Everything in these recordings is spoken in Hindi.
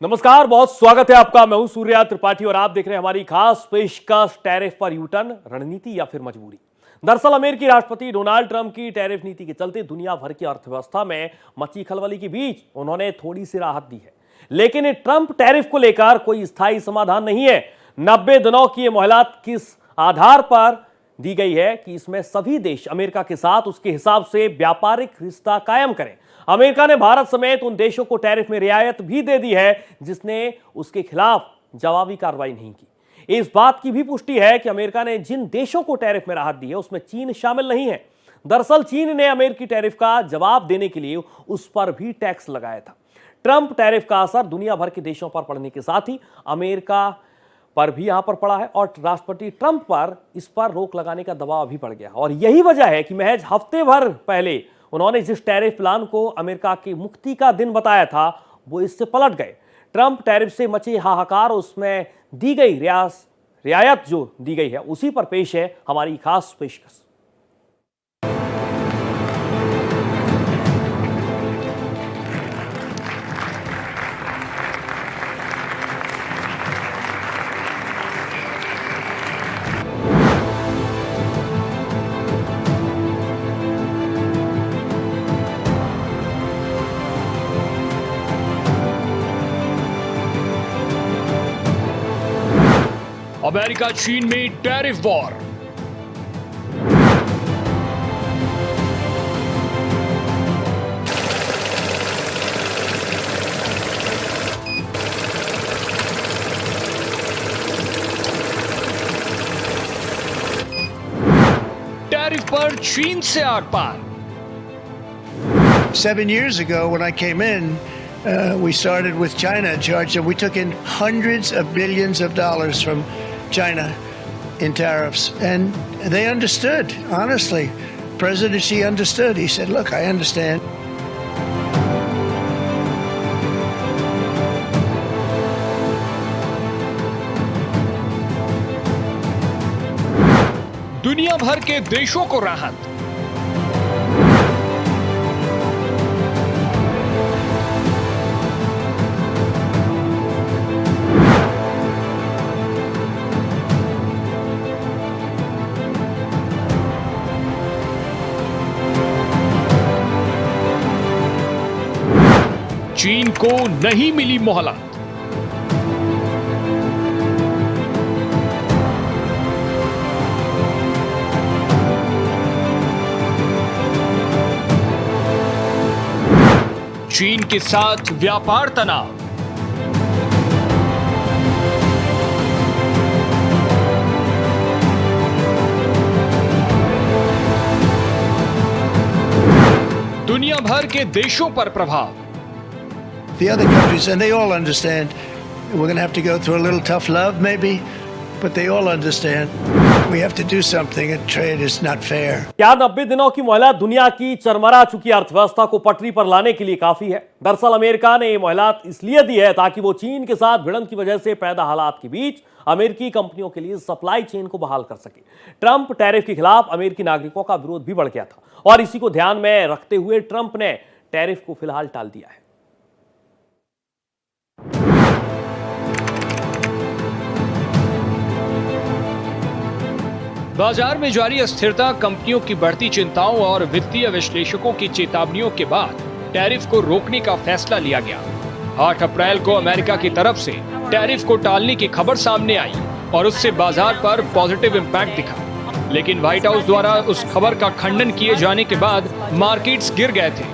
नमस्कार, बहुत स्वागत है आपका। मैं हूं सूर्या त्रिपाठी और आप देख रहे हैं हमारी खास पेशकश टैरिफ पर यूटर्न, रणनीति या फिर मजबूरी। दरअसल अमेरिकी राष्ट्रपति डोनाल्ड ट्रंप की टैरिफ नीति के चलते दुनिया भर की अर्थव्यवस्था में मची खलबली के बीच उन्होंने थोड़ी सी राहत दी है, लेकिन ट्रंप टैरिफ को लेकर कोई स्थायी समाधान नहीं है। 90 दिनों की यह मोहलत किस आधार पर दी गई है कि इसमें सभी देश अमेरिका के साथ उसके हिसाब से व्यापारिक रिश्ता कायम करें। अमेरिका ने भारत समेत उन देशों को टैरिफ में रियायत भी दे दी है जिसने उसके खिलाफ जवाबी कार्रवाई नहीं की। इस बात की भी पुष्टि है कि अमेरिका ने जिन देशों को टैरिफ में राहत दी है उसमें चीन शामिल नहीं है। दरअसल चीन ने अमेरिकी टैरिफ का जवाब देने के लिए उस पर भी टैक्स लगाया था। ट्रंप टैरिफ का असर दुनिया भर के देशों पर पड़ने के साथ ही अमेरिका पर भी यहां पर पड़ा है और राष्ट्रपति ट्रंप पर इस पर रोक लगाने का दबाव भी पड़ गया। और यही वजह है कि महज हफ्ते भर पहले उन्होंने जिस टैरिफ प्लान को अमेरिका की मुक्ति का दिन बताया था वो इससे पलट गए। ट्रंप टैरिफ से मचे हाहाकार, उसमें दी गई रियायत जो दी गई है उसी पर पेश है हमारी खास पेशकश। अमेरिका चीन में टैरिफ वॉर। टैरिफ पर चीन से are par. 7 years ago, when I came in, we started with China in charge, and we took in hundreds of billions of dollars from China in tariffs, and they understood. Honestly, President Xi understood. He said, "Look, I understand." दुनिया भर के देशों को राहत। चीन को नहीं मिली मोहलत। चीन के साथ व्यापार तनाव। दुनिया भर के देशों पर प्रभाव। The other countries, and they all understand, we're going to have to go through a little tough love maybe, but they all understand we have to do something, and trade is not fair. क्या 90 दिनों की मोहलत दुनिया की चरमरा चुकी अर्थव्यवस्था को पटरी पर लाने के लिए काफी है? दरअसल अमेरिका ने ये मोहलत इसलिए दी है ताकि वो चीन के साथ भिड़ंत की वजह से पैदा हालात के बीच अमेरिकी कंपनियों के लिए सप्लाई चेन को बहाल कर सके। ट्रंप टैरिफ के खिलाफ अमेरिकी नागरिकों का विरोध भी बढ़ गया था और इसी को ध्यान में रखते हुए ट्रंप ने टैरिफ को फिलहाल टाल दिया है। बाजार में जारी अस्थिरता, कंपनियों की बढ़ती चिंताओं और वित्तीय विश्लेषकों की चेतावनियों के बाद टैरिफ को रोकने का फैसला लिया गया। 8 अप्रैल को अमेरिका की तरफ से टैरिफ को टालने की खबर सामने आई और उससे बाजार पर पॉजिटिव इंपैक्ट दिखा, लेकिन व्हाइट हाउस द्वारा उस खबर का खंडन किए जाने के बाद मार्केट्स गिर गए थे।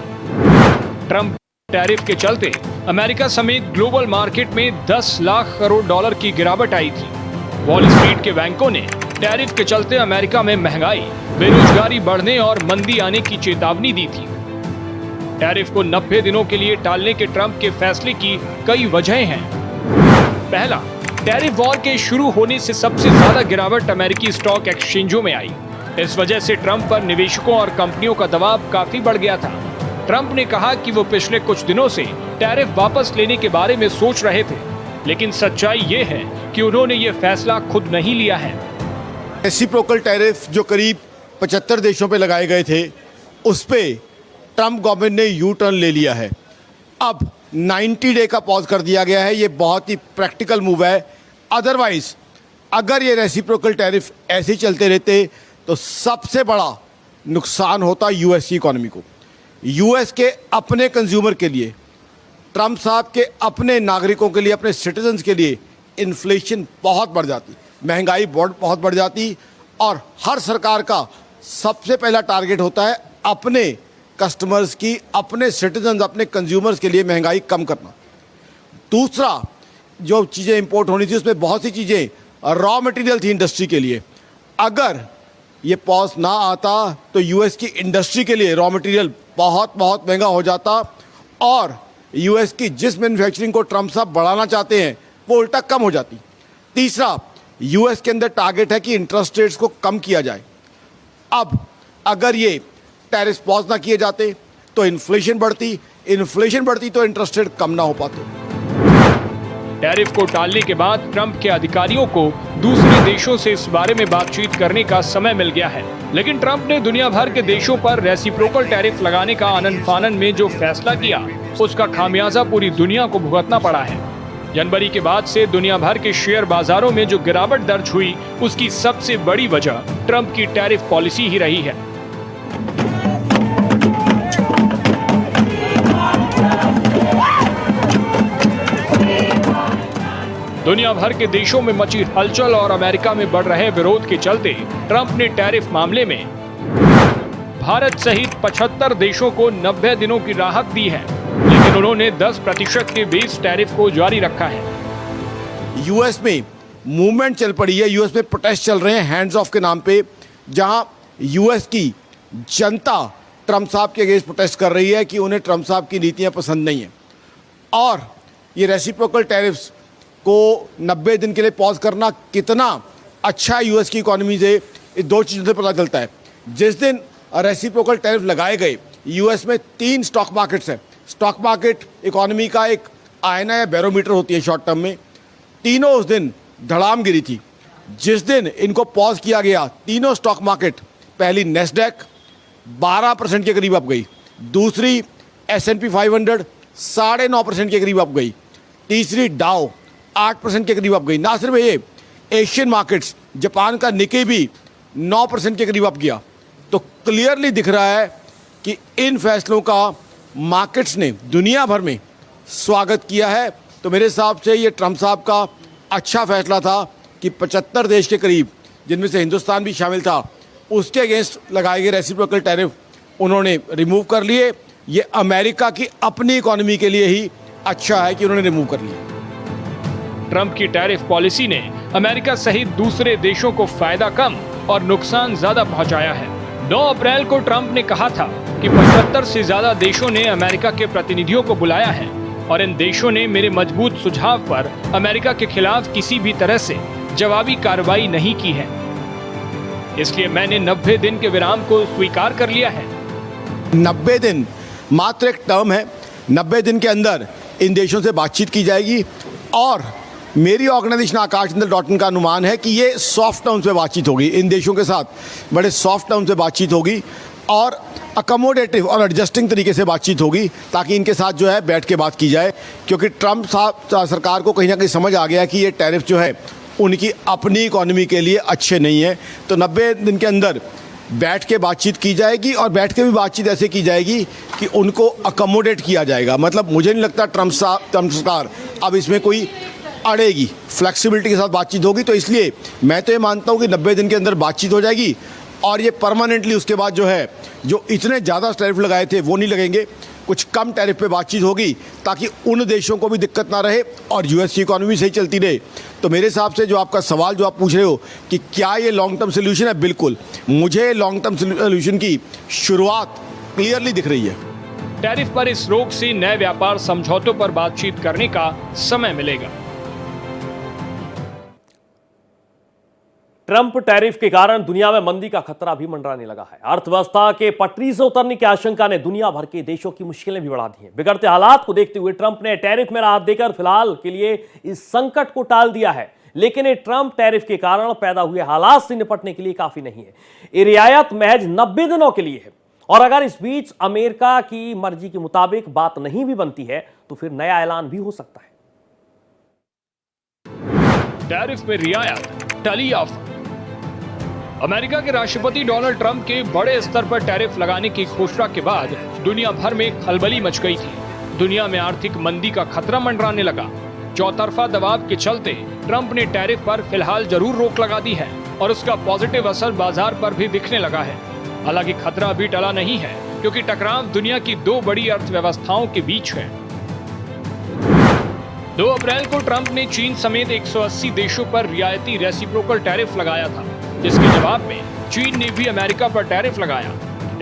ट्रंप टैरिफ के चलते अमेरिका समेत ग्लोबल मार्केट में 10 लाख करोड़ डॉलर की गिरावट आई थी। वॉल स्ट्रीट के बैंकों ने टैरिफ के चलते अमेरिका में महंगाई, बेरोजगारी बढ़ने और मंदी आने की चेतावनी दी थी। टैरिफ को 90 दिनों के लिए टालने के ट्रंप के फैसले की कई वजहें हैं। पहला, टैरिफ वॉर के शुरू होने से सबसे ज्यादा गिरावट अमेरिकी स्टॉक एक्सचेंजों में आई। इस वजह से ट्रंप पर निवेशकों और कंपनियों का दबाव काफी बढ़ गया था। ट्रंप ने कहा कि वो पिछले कुछ दिनों से टैरिफ वापस लेने के बारे में सोच रहे थे, लेकिन सच्चाई ये है कि उन्होंने ये फैसला खुद नहीं लिया है। रेसिप्रोकल टैरिफ जो करीब 75 देशों पे लगाए गए थे, उस पे ट्रंप गवर्नमेंट ने यू टर्न ले लिया है। अब 90 डे का पॉज कर दिया गया है। ये बहुत ही प्रैक्टिकल मूव है। अदरवाइज अगर ये रेसिप्रोकल टैरिफ ऐसे ही चलते रहते तो सबसे बड़ा नुकसान होता यूएस की इकोनॉमी को। यूएस के अपने कंज्यूमर के लिए, ट्रंप साहब के अपने नागरिकों के लिए, अपने सिटीजन्स के लिए इन्फ्लेशन बहुत बढ़ जाती, महंगाई बहुत बढ़ जाती, और हर सरकार का सबसे पहला टारगेट होता है अपने कस्टमर्स की, अपने सिटीजन्स, अपने कंज्यूमर्स के लिए महंगाई कम करना। दूसरा, जो चीज़ें इंपोर्ट होनी थी उसमें बहुत सी चीज़ें रॉ मटेरियल थी इंडस्ट्री के लिए। अगर ये पॉज ना आता तो यूएस की इंडस्ट्री के लिए रॉ मटेरियल बहुत महंगा हो जाता, और यूएस की जिस मैन्युफैक्चरिंग को ट्रंप साहब बढ़ाना चाहते हैं वो उल्टा कम हो जाती। तीसरा, यूएस के अंदर टारगेट है कि इंटरेस्ट रेट्स को कम किया जाए। अब अगर ये टैरिफ पॉज ना किए जाते तो इन्फ्लेशन बढ़ती तो इंटरेस्ट रेट कम ना हो पाते। टैरिफ को टालने के बाद ट्रंप के अधिकारियों को दूसरे देशों से इस बारे में बातचीत करने का समय मिल गया है, लेकिन ट्रंप ने दुनिया भर के देशों पर रेसिप्रोकल टैरिफ लगाने का आनन फानन में जो फैसला किया उसका खामियाजा पूरी दुनिया को भुगतना पड़ा है। जनवरी के बाद से दुनिया भर के शेयर बाजारों में जो गिरावट दर्ज हुई उसकी सबसे बड़ी वजह ट्रंप की टैरिफ पॉलिसी ही रही है। दुनिया भर के देशों में मची हलचल और अमेरिका में बढ़ रहे विरोध के चलते ट्रंप ने टैरिफ मामले में भारत सहित 75 देशों को 90 दिनों की राहत दी है, लेकिन उन्होंने 10% के बेस टैरिफ को जारी रखा है। यूएस में मूवमेंट चल पड़ी है, यूएस में प्रोटेस्ट चल रहे हैं हैंड्स ऑफ के नाम पे, जहां यूएस की जनता ट्रंप साहब के अगेंस्ट प्रोटेस्ट कर रही है कि उन्हें ट्रंप साहब की नीतियां पसंद नहीं है। और ये रेसिप्रोकल टैरिफ्स को 90 दिन के लिए पॉज करना कितना अच्छा है यूएस की इकोनॉमी से, इस दो चीज़ों से पता चलता है। जिस दिन रेसिप्रोकल टैरिफ लगाए गए, यूएस में 3 स्टॉक मार्केट्स हैं। स्टॉक मार्केट इकोनॉमी का एक आईना या बैरोमीटर होती है शॉर्ट टर्म में, तीनों उस दिन धड़ाम गिरी थी। जिस दिन इनको पॉज किया गया, तीनों स्टॉक मार्केट, पहली नेस्डैक 12% के करीब अप गई, दूसरी S&P 500 9.5% के करीब अप गई, तीसरी डाउ 8% के करीब अप गई। ना सिर्फ ये, एशियन मार्केट्स, जापान का निके भी 9% के करीब अप गया। तो क्लियरली दिख रहा है कि इन फैसलों का मार्केट्स ने दुनिया भर में स्वागत किया है। तो मेरे हिसाब से ये ट्रंप साहब का अच्छा फैसला था कि 75 देश के करीब, जिनमें से हिंदुस्तान भी शामिल था, उसके अगेंस्ट लगाए गए रेसिप्रोकल टैरिफ उन्होंने रिमूव कर लिए। ये अमेरिका की अपनी इकोनॉमी के लिए ही अच्छा है कि उन्होंने रिमूव कर लिए। ट्रंप की टैरिफ पॉलिसी ने अमेरिका सहित दूसरे देशों को फायदा कम और नुकसान ज्यादा पहुंचाया है। 9 अप्रैल को ट्रंप ने कहा था कि 75 से ज्यादा देशों ने अमेरिका के प्रतिनिधियों को बुलाया है और इन देशों ने मेरे मजबूत सुझाव पर अमेरिका के खिलाफ किसी भी तरह से जवाबी कार्रवाई नहीं की है, इसलिए मैंने 90 दिन के विराम को स्वीकार कर लिया है। 90 दिन मात्र एक टर्म है। 90 दिन के अंदर इन देशों से बातचीत की जाएगी, और मेरी ऑर्गेनाइजेशन आकाशचंद्र.in का अनुमान है कि ये सॉफ्ट टर्म्स पे बातचीत होगी। इन देशों के साथ बड़े सॉफ्ट टर्म्स पे बातचीत होगी और अकोमोडेटिव और एडजस्टिंग तरीके से बातचीत होगी, ताकि इनके साथ जो है बैठ के बात की जाए। क्योंकि ट्रंप साहब सरकार को कहीं ना कहीं समझ आ गया कि ये टैरिफ जो है उनकी अपनी इकोनॉमी के लिए अच्छे नहीं है। तो 90 दिन के अंदर बैठ के बातचीत की जाएगी, और बैठ के भी बातचीत ऐसे की जाएगी कि उनको अकोमोडेट किया जाएगा। मतलब मुझे नहीं लगता ट्रंप सरकार अब इसमें कोई अड़ेगी, फ्लेक्सिबिलिटी के साथ बातचीत होगी। तो इसलिए मैं तो ये मानता हूँ कि 90 दिन के अंदर बातचीत हो जाएगी, और ये परमानेंटली उसके बाद जो है, जो इतने ज़्यादा टैरिफ लगाए थे वो नहीं लगेंगे, कुछ कम टैरिफ पे बातचीत होगी, ताकि उन देशों को भी दिक्कत ना रहे और यूएस की इकोनॉमी सही चलती रहे। तो मेरे हिसाब से जो आपका सवाल जो आप पूछ रहे हो कि क्या ये लॉन्ग टर्म सोल्यूशन है, बिल्कुल मुझे लॉन्ग टर्म सोल्यूशन की शुरुआत क्लियरली दिख रही है। टैरिफ पर इस रोक से नए व्यापार समझौतों पर बातचीत करने का समय मिलेगा। ट्रंप टैरिफ के कारण दुनिया में मंदी का खतरा भी मंडराने लगा है। अर्थव्यवस्था के पटरी से उतरने की आशंका ने दुनिया भर के देशों की मुश्किलें भी बढ़ा दी हैं। बिगड़ते हालात को देखते हुए ट्रंप ने टैरिफ में राहत देकर फिलहाल के लिए इस संकट को टाल दिया है, लेकिन ये ट्रंप टैरिफ के कारण पैदा हुए हालात से निपटने के लिए काफी नहीं है। ये रियायत महज 90 दिनों के लिए है, और अगर इस बीच अमेरिका की मर्जी के मुताबिक बात नहीं भी बनती है तो फिर नया ऐलान भी हो सकता है। टैरिफ में रियायत टली ऑफर। अमेरिका के राष्ट्रपति डोनाल्ड ट्रंप के बड़े स्तर पर टैरिफ लगाने की घोषणा के बाद दुनिया भर में खलबली मच गई थी। दुनिया में आर्थिक मंदी का खतरा मंडराने लगा। चौतरफा दबाव के चलते ट्रंप ने टैरिफ पर फिलहाल जरूर रोक लगा दी है और उसका पॉजिटिव असर बाजार पर भी दिखने लगा है। हालांकि खतरा अभी टला नहीं है, क्योंकि टकराव दुनिया की दो बड़ी अर्थव्यवस्थाओं के बीच है। 2 अप्रैल को ट्रंप ने चीन समेत 180 देशों पर रियायती रेसिप्रोकल टैरिफ लगाया था, जिसके जवाब में चीन ने भी अमेरिका पर टैरिफ लगाया।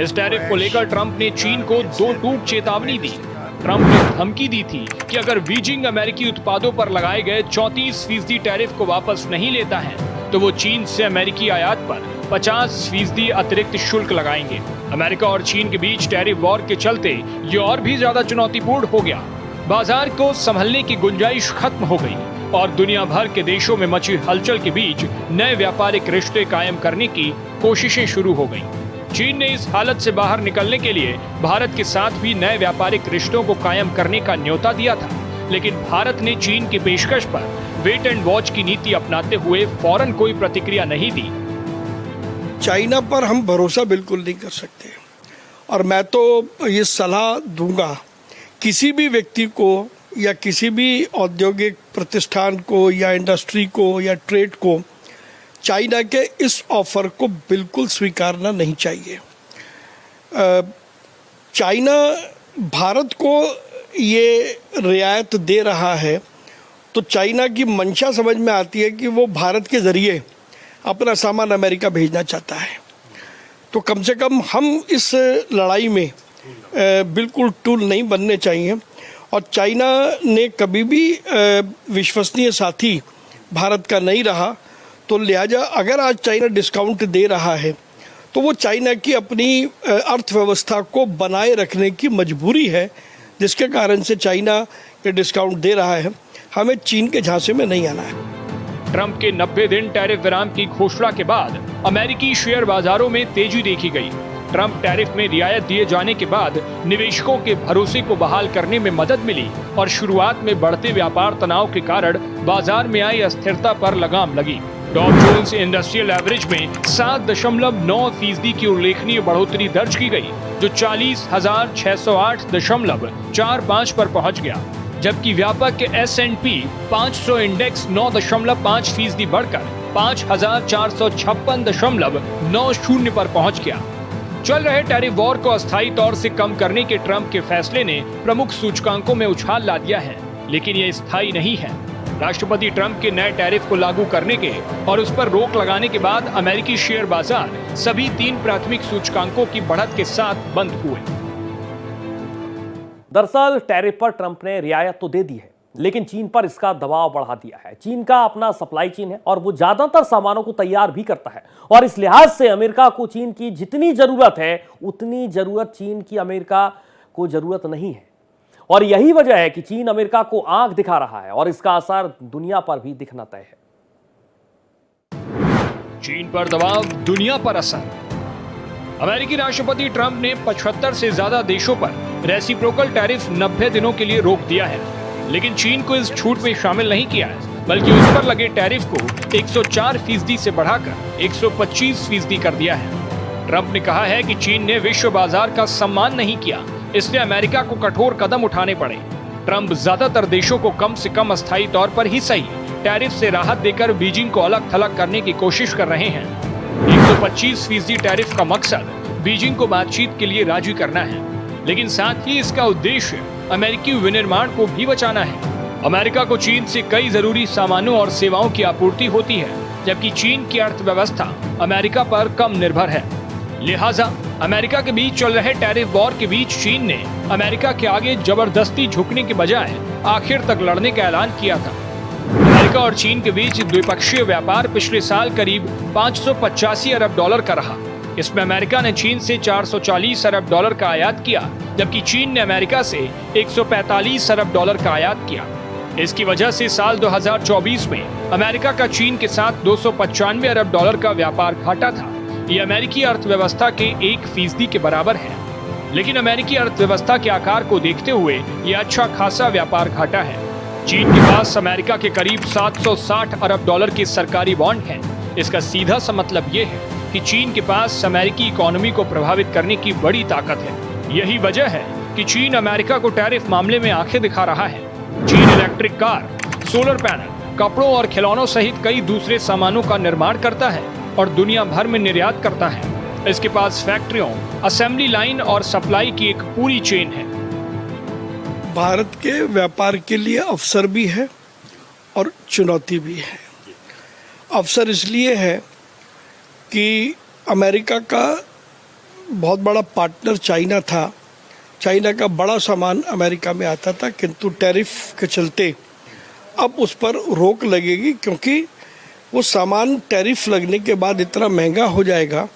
इस टैरिफ को लेकर ट्रंप ने चीन को 2 टूक चेतावनी दी। ट्रंप ने धमकी दी थी कि अगर बीजिंग अमेरिकी उत्पादों पर लगाए गए 34% टैरिफ को वापस नहीं लेता है तो वो चीन से अमेरिकी आयात पर 50% अतिरिक्त शुल्क लगाएंगे। अमेरिका और चीन के बीच टैरिफ वॉर के चलते ये और भी ज्यादा चुनौतीपूर्ण हो गया। बाजार को संभलने की गुंजाइश खत्म हो गई और दुनिया भर के देशों में मची हलचल के बीच नए व्यापारिक रिश्ते कायम करने की कोशिशें शुरू हो गईं। चीन ने इस हालत से बाहर निकलने के लिए भारत के साथ भी नए व्यापारिक रिश्तों को कायम करने का न्योता दिया था, लेकिन भारत ने चीन की पेशकश पर वेट एंड वॉच की नीति अपनाते हुए फौरन कोई प्रतिक्रिया नहीं दी। चाइना पर हम भरोसा बिल्कुल नहीं कर सकते और मैं तो ये सलाह दूंगा किसी भी व्यक्ति को या किसी भी औद्योगिक प्रतिष्ठान को या इंडस्ट्री को या ट्रेड को चाइना के इस ऑफर को बिल्कुल स्वीकारना नहीं चाहिए। चाइना भारत को ये रियायत दे रहा है तो चाइना की मंशा समझ में आती है कि वो भारत के ज़रिए अपना सामान अमेरिका भेजना चाहता है। तो कम से कम हम इस लड़ाई में बिल्कुल टूल नहीं बनने चाहिए और चाइना ने कभी भी विश्वसनीय साथी भारत का नहीं रहा, तो लिहाजा अगर आज चाइना डिस्काउंट दे रहा है तो वो चाइना की अपनी अर्थव्यवस्था को बनाए रखने की मजबूरी है, जिसके कारण से चाइना के डिस्काउंट दे रहा है। हमें चीन के झांसे में नहीं आना है। ट्रंप के 90 दिन टैरिफ विराम की घोषणा के बाद अमेरिकी शेयर बाजारों में तेजी देखी गई। ट्रंप टैरिफ में रियायत दिए जाने के बाद निवेशकों के भरोसे को बहाल करने में मदद मिली और शुरुआत में बढ़ते व्यापार तनाव के कारण बाजार में आई अस्थिरता पर लगाम लगी। डॉ जोन्स इंडस्ट्रियल एवरेज में 7.9% की उल्लेखनीय बढ़ोतरी दर्ज की गई, जो 40,608.45 पर पहुंच गया, जबकि व्यापक के S&P 500 इंडेक्स 9.5% बढ़कर 5,456.90 पर पहुंच गया। चल रहे टैरिफ वॉर को अस्थायी तौर से कम करने के ट्रंप के फैसले ने प्रमुख सूचकांकों में उछाल ला दिया है, लेकिन ये स्थायी नहीं है। राष्ट्रपति ट्रंप के नए टैरिफ को लागू करने के और उस पर रोक लगाने के बाद अमेरिकी शेयर बाजार सभी 3 प्राथमिक सूचकांकों की बढ़त के साथ बंद हुए। दरअसल टैरिफ पर ट्रंप ने रियायत तो दे दी है, लेकिन चीन पर इसका दबाव बढ़ा दिया है। चीन का अपना सप्लाई चेन है और वो ज्यादातर सामानों को तैयार भी करता है और इस लिहाज से अमेरिका को चीन की जितनी जरूरत है उतनी जरूरत चीन की अमेरिका को जरूरत नहीं है। और यही वजह है कि चीन अमेरिका को आंख दिखा रहा है और इसका असर दुनिया पर भी दिखना तय है। चीन पर दबाव, दुनिया पर असर। अमेरिकी राष्ट्रपति ट्रंप ने 75 से ज्यादा देशों पर रेसिप्रोकल टैरिफ 90 दिनों के लिए रोक दिया है, लेकिन चीन को इस छूट में शामिल नहीं किया है, बल्कि उस पर लगे टैरिफ को 104% से बढ़ाकर 125% कर दिया है। ट्रंप ने कहा है कि चीन ने विश्व बाजार का सम्मान नहीं किया, इसलिए अमेरिका को कठोर कदम उठाने पड़े। ट्रंप ज्यादातर देशों को कम से कम अस्थायी तौर पर ही सही टैरिफ से राहत देकर बीजिंग को अलग थलग करने की कोशिश कर रहे हैं। 125% टैरिफ का मकसद बीजिंग को बातचीत के लिए राजी करना है, लेकिन साथ ही इसका उद्देश्य अमेरिकी विनिर्माण को भी बचाना है। अमेरिका को चीन से कई जरूरी सामानों और सेवाओं की आपूर्ति होती है, जबकि चीन की अर्थव्यवस्था अमेरिका पर कम निर्भर है। लिहाजा अमेरिका के बीच चल रहे टैरिफ वॉर के बीच चीन ने अमेरिका के आगे जबरदस्ती झुकने के बजाय आखिर तक लड़ने का ऐलान किया था। अमेरिका और चीन के बीच द्विपक्षीय व्यापार पिछले साल करीब $585 अरब का रहा। इसमें अमेरिका ने चीन से $440 अरब का आयात किया, जबकि चीन ने अमेरिका से $145 अरब का आयात किया। इसकी वजह से साल 2024 में अमेरिका का चीन के साथ $295 अरब का व्यापार घाटा था। ये अमेरिकी अर्थव्यवस्था के 1% के बराबर है। लेकिन अमेरिकी अर्थव्यवस्था के आकार को देखते हुए यह अच्छा खासा व्यापार घाटा है। चीन के पास अमेरिका के करीब 760 अरब डॉलर के सरकारी बॉन्ड हैं। इसका सीधा सा मतलब ये है कि चीन के पास अमेरिकी इकोनॉमी को प्रभावित करने की बड़ी ताकत है। यही वजह है कि चीन अमेरिका को टैरिफ मामले में आंखें दिखा रहा है। चीन इलेक्ट्रिक कार, सोलर पैनल, कपड़ों और खिलौनों सहित कई दूसरे सामानों का निर्माण करता है और दुनिया भर में निर्यात करता है। इसके पास फैक्ट्रियों, असेंबली लाइन और सप्लाई की एक पूरी चेन है। भारत के व्यापार के लिए अवसर भी है और चुनौती भी है। अवसर इसलिए है कि अमेरिका का बहुत बड़ा पार्टनर चाइना था। चाइना का बड़ा सामान अमेरिका में आता था, किंतु टैरिफ के चलते अब उस पर रोक लगेगी, क्योंकि वो सामान टैरिफ लगने के बाद इतना महंगा हो जाएगा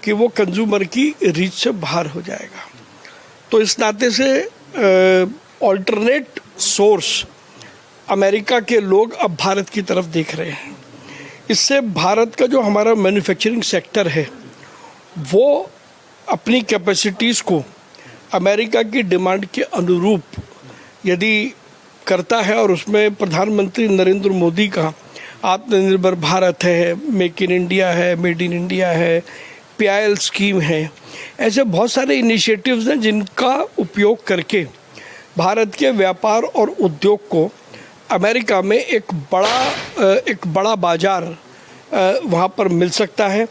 कि वो कंज्यूमर की रीच से बाहर हो जाएगा। तो इस नाते से ऑल्टरनेट सोर्स अमेरिका के लोग अब भारत की तरफ देख रहे हैं। इससे भारत का जो हमारा मैन्युफैक्चरिंग सेक्टर है वो अपनी कैपेसिटीज़ को अमेरिका की डिमांड के अनुरूप यदि करता है, और उसमें प्रधानमंत्री नरेंद्र मोदी का आत्मनिर्भर भारत है, मेक इन इंडिया है, मेड इन इंडिया है, PIL स्कीम है, ऐसे बहुत सारे इनिशिएटिव्स हैं जिनका उपयोग करके भारत के व्यापार और उद्योग को अमेरिका में एक बड़ा बाजार वहाँ पर मिल सकता है।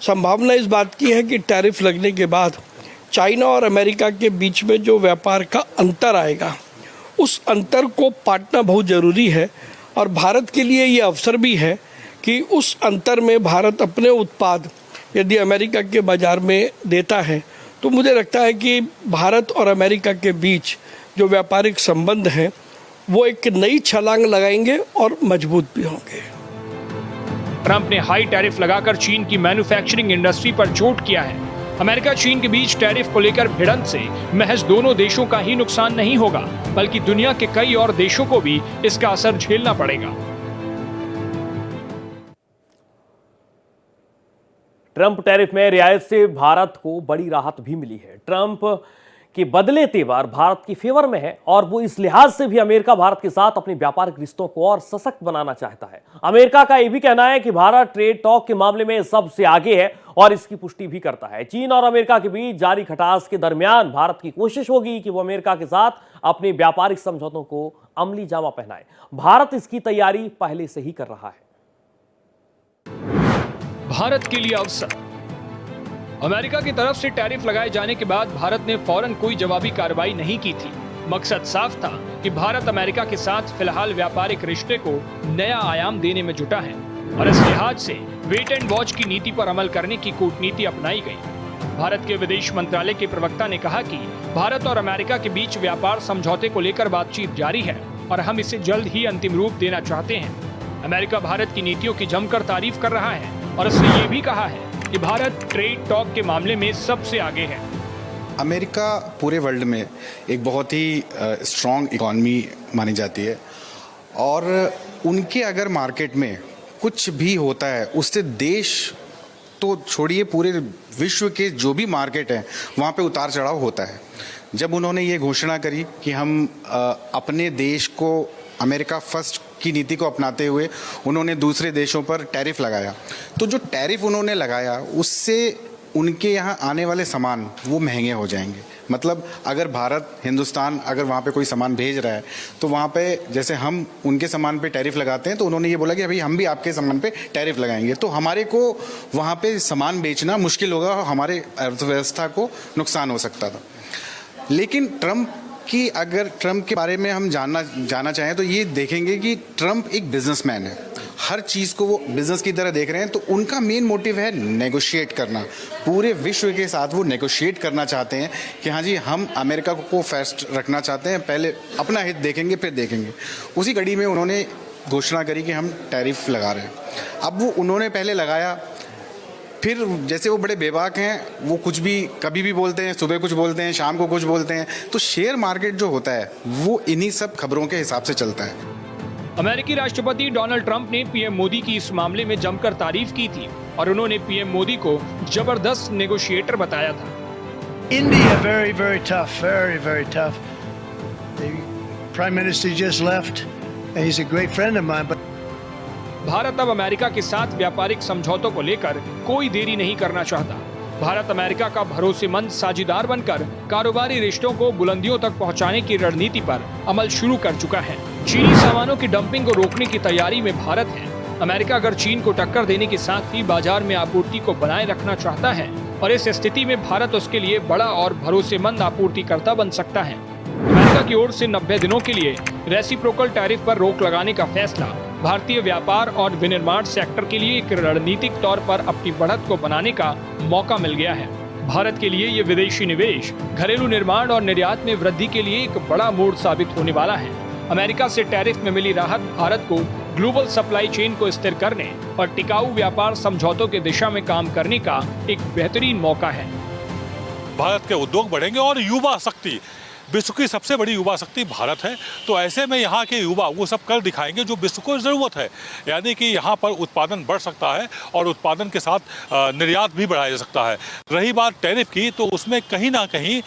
संभावना इस बात की है कि टैरिफ लगने के बाद चाइना और अमेरिका के बीच में जो व्यापार का अंतर आएगा, उस अंतर को पाटना बहुत ज़रूरी है। और भारत के लिए ये अवसर भी है कि उस अंतर में भारत अपने उत्पाद यदि अमेरिका के बाज़ार में देता है, तो मुझे लगता है कि भारत और अमेरिका के बीच जो व्यापारिक संबंध हैं वो एक नई छलांग लगाएंगे और मजबूत भी होंगे। ट्रंप ने हाई टैरिफ लगाकर चीन की मैन्युफैक्चरिंग इंडस्ट्री पर चोट किया है। अमेरिका चीन के बीच टैरिफ को लेकर भिड़ंत से महज दोनों देशों का ही नुकसान नहीं होगा, बल्कि दुनिया के कई और देशों को भी इसका असर झेलना पड़ेगा। ट्रंप टैरिफ में रियायत से भारत को बड़ी राहत भी मिली है। ट्रंप के बदले तेवर भारत की फेवर में है और वो इस लिहाज से भी अमेरिका भारत के साथ अपने व्यापारिक रिश्तों को और सशक्त बनाना चाहता है। अमेरिका का यह भी कहना है कि भारत ट्रेड टॉक के मामले में सबसे आगे है और इसकी पुष्टि भी करता है। चीन और अमेरिका के बीच जारी खटास के दरमियान भारत की कोशिश होगी कि वो अमेरिका के साथ अपने व्यापारिक समझौतों को अमली जामा पहनाए। भारत इसकी तैयारी पहले से ही कर रहा है। भारत के लिए अवसर। अमेरिका की तरफ से टैरिफ लगाए जाने के बाद भारत ने फौरन कोई जवाबी कार्रवाई नहीं की थी। मकसद साफ था कि भारत अमेरिका के साथ फिलहाल व्यापारिक रिश्ते को नया आयाम देने में जुटा है और इस लिहाज से वेट एंड वॉच की नीति पर अमल करने की कूटनीति अपनाई गई। भारत के विदेश मंत्रालय के प्रवक्ता ने कहा कि भारत और अमेरिका के बीच व्यापार समझौते को लेकर बातचीत जारी है और हम इसे जल्द ही अंतिम रूप देना चाहते हैं। अमेरिका भारत की नीतियों की जमकर तारीफ कर रहा है और उसने ये भी कहा है कि भारत ट्रेड टॉक के मामले में सबसे आगे है। अमेरिका पूरे वर्ल्ड में एक बहुत ही स्ट्रॉन्ग इकॉनमी मानी जाती है और उनके अगर मार्केट में कुछ भी होता है उससे देश तो छोड़िए पूरे विश्व के जो भी मार्केट हैं वहाँ पे उतार चढ़ाव होता है। जब उन्होंने ये घोषणा करी कि हम अपने देश को अमेरिका फर्स्ट की नीति को अपनाते हुए उन्होंने दूसरे देशों पर टैरिफ लगाया, तो जो टैरिफ उन्होंने लगाया उससे उनके यहाँ आने वाले सामान वो महंगे हो जाएंगे। मतलब अगर भारत हिंदुस्तान अगर वहाँ पे कोई सामान भेज रहा है तो वहाँ पे जैसे हम उनके सामान पे टैरिफ लगाते हैं, तो उन्होंने ये बोला कि अभी हम भी आपके सामान पे टैरिफ लगाएंगे, तो हमारे को वहाँ पे सामान बेचना मुश्किल होगा, हमारे अर्थव्यवस्था को नुकसान हो सकता था। लेकिन अगर ट्रंप के बारे में हम जानना चाहें तो ये देखेंगे कि ट्रंप एक बिजनेसमैन है, हर चीज़ को वो बिजनेस की तरह देख रहे हैं। तो उनका मेन मोटिव है नेगोशिएट करना, पूरे विश्व के साथ वो नेगोशिएट करना चाहते हैं कि हाँ जी हम अमेरिका को फर्स्ट रखना चाहते हैं, पहले अपना हित देखेंगे फिर देखेंगे। उसी कड़ी में उन्होंने घोषणा करी कि हम टैरिफ लगा रहे हैं। अब वो उन्होंने पहले लगाया, फिर जैसे वो बड़े बेबाक हैं, वो कुछ भी कभी भी बोलते हैं, सुबह कुछ बोलते हैं, शाम को कुछ बोलते हैं। तो शेयर मार्केट जो होता है वो इन्हीं सब खबरों के हिसाब से चलता है। अमेरिकी राष्ट्रपति डोनाल्ड ट्रंप ने पीएम मोदी की इस मामले में जमकर तारीफ की थी और उन्होंने पीएम मोदी को जबरदस्त नेगोशिएटर बताया था। India, very, very tough, very, very tough. The Prime Minister just left, and he's a great friend of mine. But Bharat अब अमेरिका के साथ व्यापारिक समझौतों को लेकर कोई देरी नहीं करना चाहता। भारत अमेरिका का भरोसेमंद साझीदार बनकर कारोबारी रिश्तों को बुलंदियों तक पहुंचाने की रणनीति पर अमल शुरू कर चुका है। चीनी सामानों की डंपिंग को रोकने की तैयारी में भारत है। अमेरिका अगर चीन को टक्कर देने के साथ ही बाजार में आपूर्ति को बनाए रखना चाहता है और इस स्थिति में भारत उसके लिए बड़ा और भरोसेमंद आपूर्तिकर्ता बन सकता है। अमेरिका की ओर से 90 दिनों के लिए रेसिप्रोकल टैरिफ पर रोक लगाने का फैसला भारतीय व्यापार और विनिर्माण सेक्टर के लिए एक रणनीतिक तौर पर अपनी बढ़त को बनाने का मौका मिल गया है। भारत के लिए ये विदेशी निवेश, घरेलू निर्माण और निर्यात में वृद्धि के लिए एक बड़ा मोड़ साबित होने वाला है। अमेरिका से टैरिफ में मिली राहत भारत को ग्लोबल सप्लाई चेन को स्थिर करने और टिकाऊ व्यापार समझौतों की दिशा में काम करने का एक बेहतरीन मौका है। भारत के उद्योग बढ़ेंगे और युवा शक्ति, विश्व की सबसे बड़ी युवा शक्ति भारत है। तो ऐसे में यहाँ के युवा वो सब कर दिखाएंगे जो विश्व को ज़रूरत है, यानी कि यहाँ पर उत्पादन बढ़ सकता है और उत्पादन के साथ निर्यात भी बढ़ाया जा सकता है। रही बात टैरिफ की, तो उसमें कहीं ना कहीं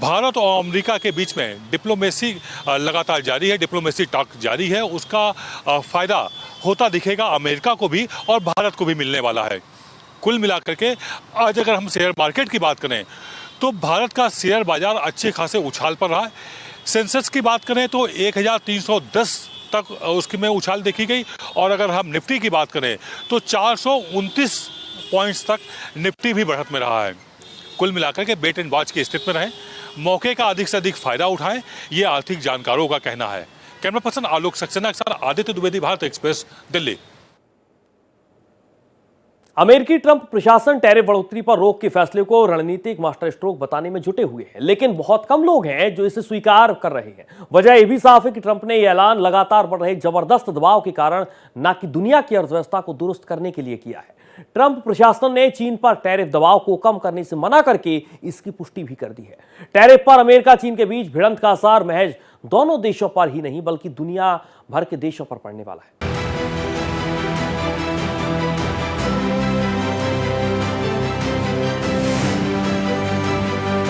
भारत और अमेरिका के बीच में डिप्लोमेसी लगातार जारी है, डिप्लोमेसी टॉक जारी है। उसका फ़ायदा होता दिखेगा अमेरिका को भी और भारत को भी मिलने वाला है। कुल मिलाकर के आज अगर हम शेयर मार्केट की बात करें तो भारत का शेयर बाजार अच्छे खासे उछाल पर रहा है। सेंसेक्स की बात करें तो 1310 तक उसकी में उछाल देखी गई और अगर हम निफ्टी की बात करें तो 429 पॉइंट्स तक निफ्टी भी बढ़त में रहा है। कुल मिलाकर के वेट एंड वॉच की स्थिति में रहें, मौके का अधिक से अधिक फायदा उठाएं, ये आर्थिक जानकारों का कहना है। कैमरा पर्सन आलोक सक्सेना के साथ आदित्य द्विवेदी, भारत एक्सप्रेस, दिल्ली। अमेरिकी ट्रंप प्रशासन टैरिफ बढ़ोतरी पर रोक के फैसले को रणनीतिक मास्टर स्ट्रोक बताने में जुटे हुए हैं, लेकिन बहुत कम लोग हैं जो इसे स्वीकार कर रहे हैं। वजह यह भी साफ है कि ट्रंप ने यह ऐलान लगातार बढ़ रहे जबरदस्त दबाव के कारण न कि दुनिया की अर्थव्यवस्था को दुरुस्त करने के लिए किया है। ट्रंप प्रशासन ने चीन पर टैरिफ दबाव को कम करने से मना करके इसकी पुष्टि भी कर दी है। टैरिफ पर अमेरिका चीन के बीच भिड़ंत का असर महज दोनों देशों पर ही नहीं बल्कि दुनिया भर के देशों पर पड़ने वाला है।